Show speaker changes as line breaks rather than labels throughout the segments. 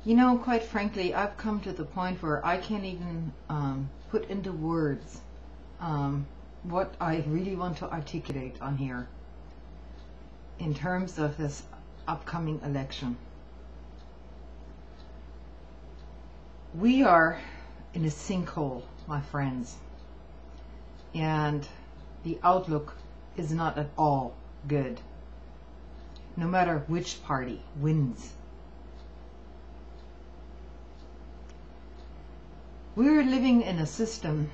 You know, quite frankly, I've come to the point where I can't even put into words what I really want to articulate on here in terms of this upcoming election. We are in a sinkhole, my friends, and the outlook is not at all good, no matter which party wins. We're living in a system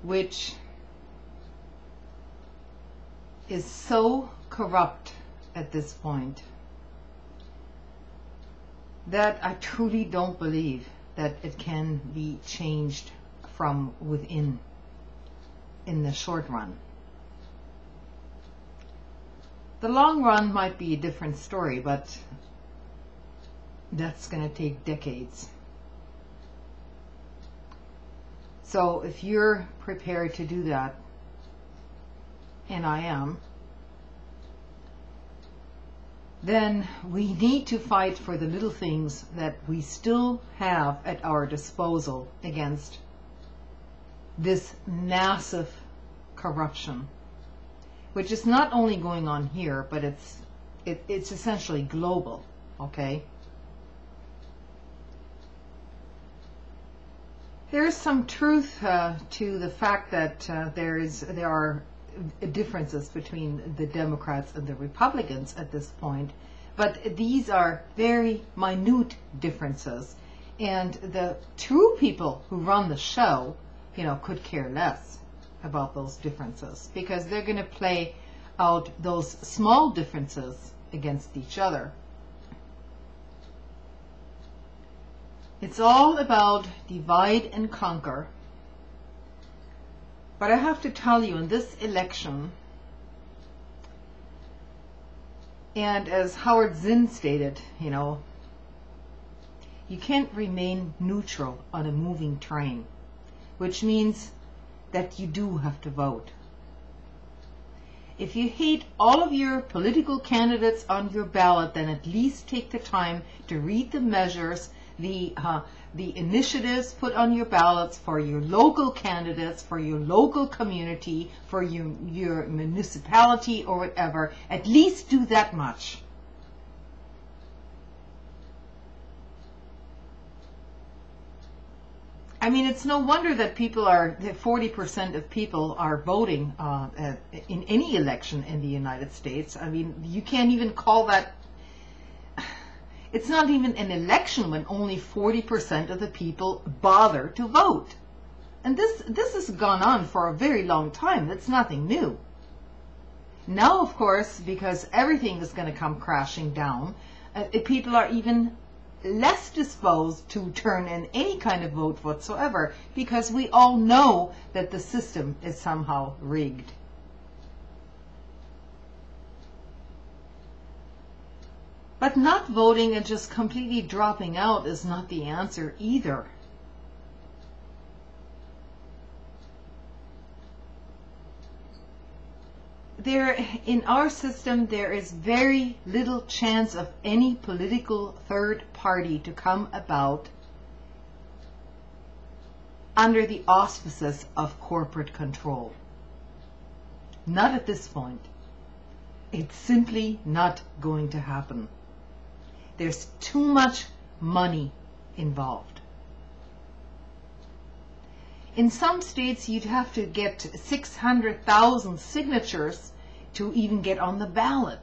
which is so corrupt at this point that I truly don't believe that it can be changed from within in the short run. The long run might be a different story, but that's going to take decades. So if you're prepared to do that, and I am, then we need to fight for the little things that we still have at our disposal against this massive corruption, which is not only going on here, but it's essentially global, okay? There is some truth to the fact that there are differences between the Democrats and the Republicans at this point, but these are very minute differences, and the true people who run the show, you know, could care less about those differences, because they're going to play out those small differences against each other. It's all about divide and conquer. But I have to tell you, in this election, and as Howard Zinn stated, you know, you can't remain neutral on a moving train, which means that you do have to vote. If you hate all of your political candidates on your ballot, then at least take the time to read the measures, the initiatives put on your ballots for your local candidates, for your local community, for your municipality or whatever. At least do that much. I mean, it's no wonder that 40% of people are voting in any election in the United States. I mean, you can't even call that. It's not even an election when only 40% of the people bother to vote. And this has gone on for a very long time. That's nothing new. Now, of course, because everything is going to come crashing down, people are even less disposed to turn in any kind of vote whatsoever, because we all know that the system is somehow rigged. But not voting and just completely dropping out is not the answer either. In our system, there is very little chance of any political third party to come about under the auspices of corporate control. Not at this point. It's simply not going to happen. There's too much money involved. In some states, you'd have to get 600,000 signatures to even get on the ballot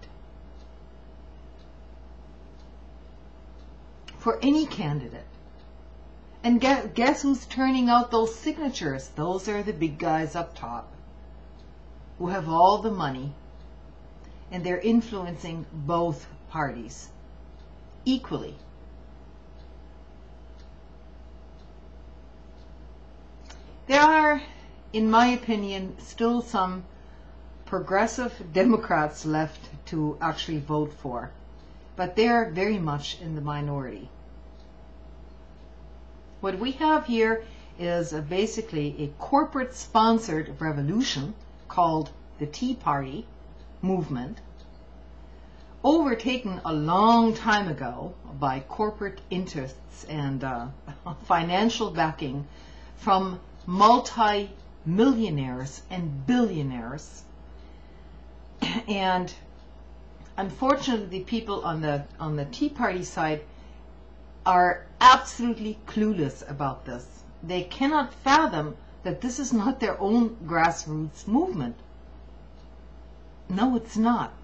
for any candidate. And guess who's turning out those signatures? Those are the big guys up top who have all the money, and they're influencing both parties equally. There are, in my opinion, still some progressive Democrats left to actually vote for, but they're very much in the minority. What we have here is basically a corporate-sponsored revolution called the Tea Party movement, over were taken a long time ago by corporate interests and financial backing from multi-millionaires and billionaires. And unfortunately, the people on the Tea Party side are absolutely clueless about this. They cannot fathom that this is not their own grassroots movement. No, it's not.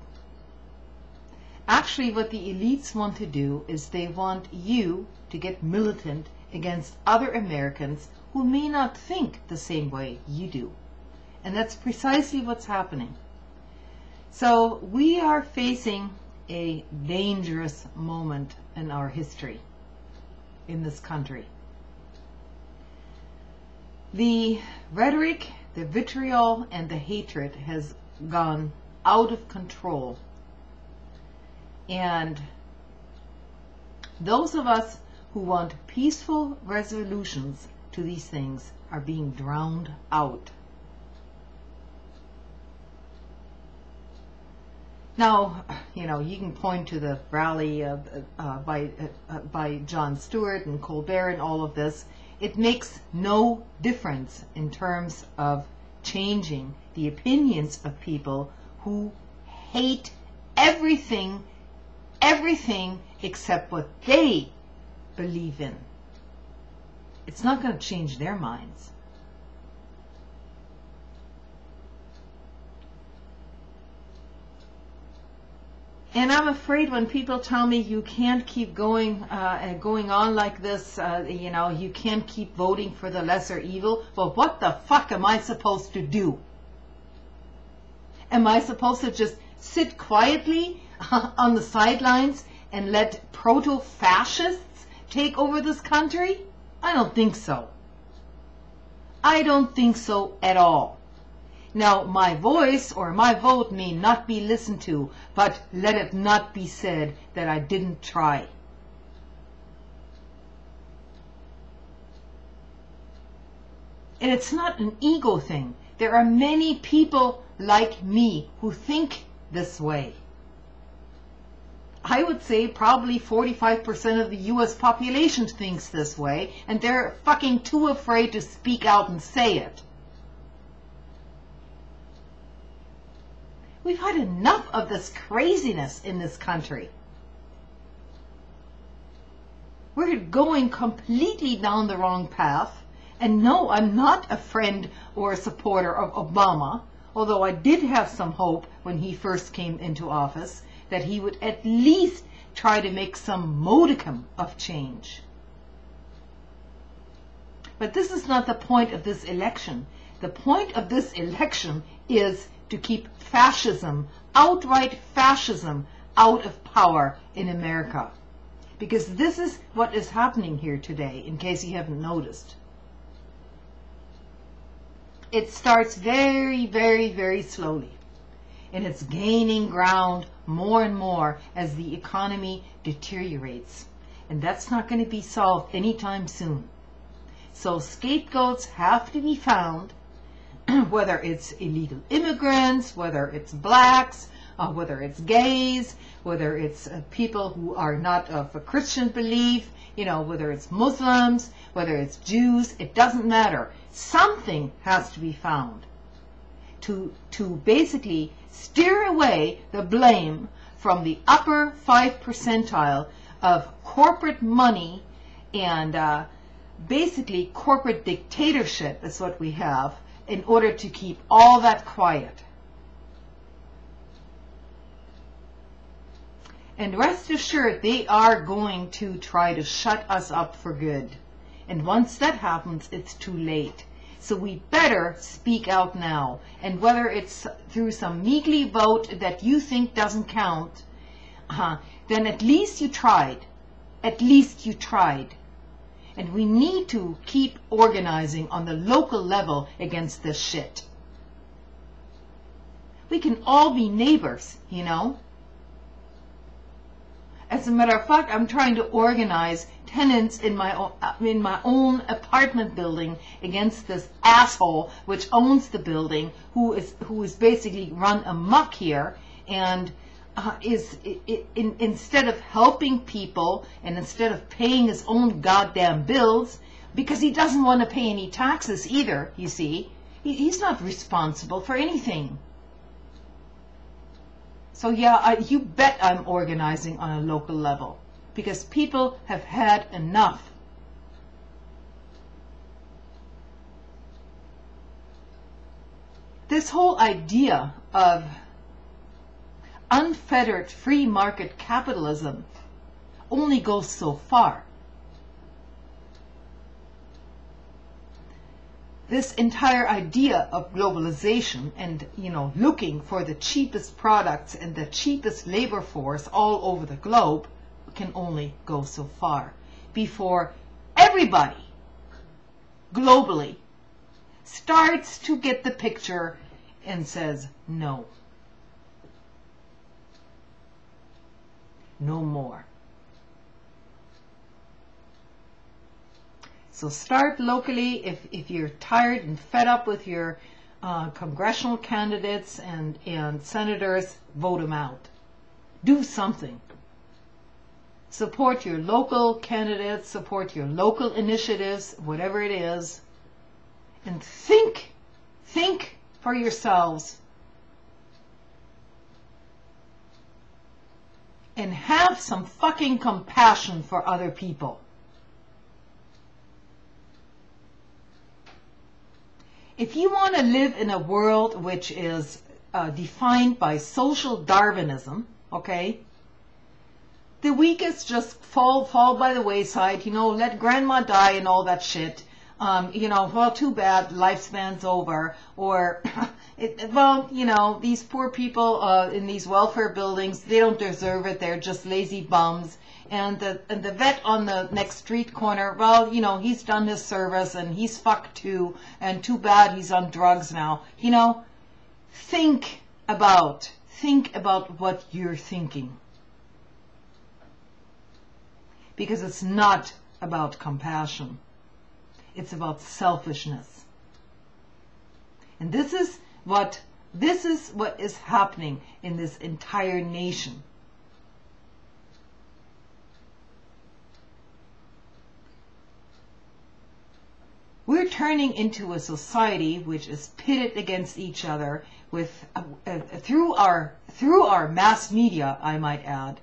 Actually, what the elites want to do is they want you to get militant against other Americans who may not think the same way you do. And that's precisely what's happening. So we are facing a dangerous moment in our history in this country. The rhetoric, the vitriol, and the hatred has gone out of control. And those of us who want peaceful resolutions to these things are being drowned out. Now, you know, you can point to the rally by Jon Stewart and Colbert and all of this. It makes no difference in terms of changing the opinions of people who hate everything except what they believe in. It's not going to change their minds. And I'm afraid when people tell me you can't keep going on like this, you know, you can't keep voting for the lesser evil. Well, what the fuck am I supposed to do? Am I supposed to just sit quietly on the sidelines and let proto-fascists take over this country? I don't think so. I don't think so at all. Now, my voice or my vote may not be listened to, but let it not be said that I didn't try. And it's not an ego thing. There are many people like me who think this way. I would say probably 45% of the US population thinks this way, and they're fucking too afraid to speak out and say it. We've had enough of this craziness in this country. We're going completely down the wrong path. And no, I'm not a friend or a supporter of Obama, although I did have some hope when he first came into office that he would at least try to make some modicum of change. But this is not the point of this election. The point of this election is to keep fascism, outright fascism, out of power in America. Because this is what is happening here today, in case you haven't noticed. It starts very, very, very slowly. And it's gaining ground more and more as the economy deteriorates. And that's not going to be solved anytime soon. So scapegoats have to be found, whether it's illegal immigrants, whether it's blacks, whether it's gays, whether it's people who are not of a Christian belief, you know, whether it's Muslims, whether it's Jews, it doesn't matter. Something has to be found to basically steer away the blame from the upper 5 percentile of corporate money and basically corporate dictatorship is what we have, in order to keep all that quiet. And rest assured, they are going to try to shut us up for good. And once that happens, it's too late. So we better speak out now. And whether it's through some measly vote that you think doesn't count, then at least you tried. At least you tried. And we need to keep organizing on the local level against this shit. We can all be neighbors, you know. As a matter of fact, I'm trying to organize tenants in my own apartment building against this asshole which owns the building, who is basically run amok here, and instead of helping people and instead of paying his own goddamn bills, because he doesn't want to pay any taxes either, you see. He's not responsible for anything. So yeah, you bet I'm organizing on a local level, because people have had enough. This whole idea of unfettered free market capitalism only goes so far. This entire idea of globalization and, looking for the cheapest products and the cheapest labor force all over the globe can only go so far before everybody globally starts to get the picture and says, no. No more. So start locally. If you're tired and fed up with your congressional candidates and senators, vote them out. Do something. Support your local candidates, support your local initiatives, whatever it is, and think for yourselves. And have some fucking compassion for other people. If you want to live in a world which is defined by social Darwinism, okay, the weakest just fall by the wayside, let grandma die and all that shit. Well, too bad, lifespan's over. Or, these poor people in these welfare buildings, they don't deserve it. They're just lazy bums. And the vet on the next street corner, well, he's done his service and he's fucked too. And too bad he's on drugs now. Think about what you're thinking. Because it's not about compassion. It's about selfishness. And this is what is happening in this entire nation. We're turning into a society which is pitted against each other with through our mass media, I might add,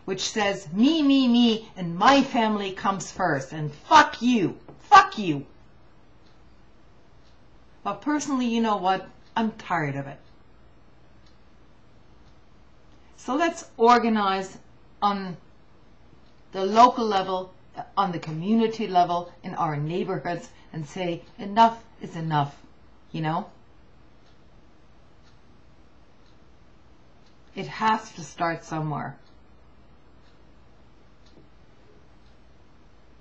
which says me, and my family comes first, and fuck you. Fuck you. But personally, you know what? I'm tired of it. So let's organize on the local level, on the community level, in our neighborhoods, and say enough is enough, It has to start somewhere.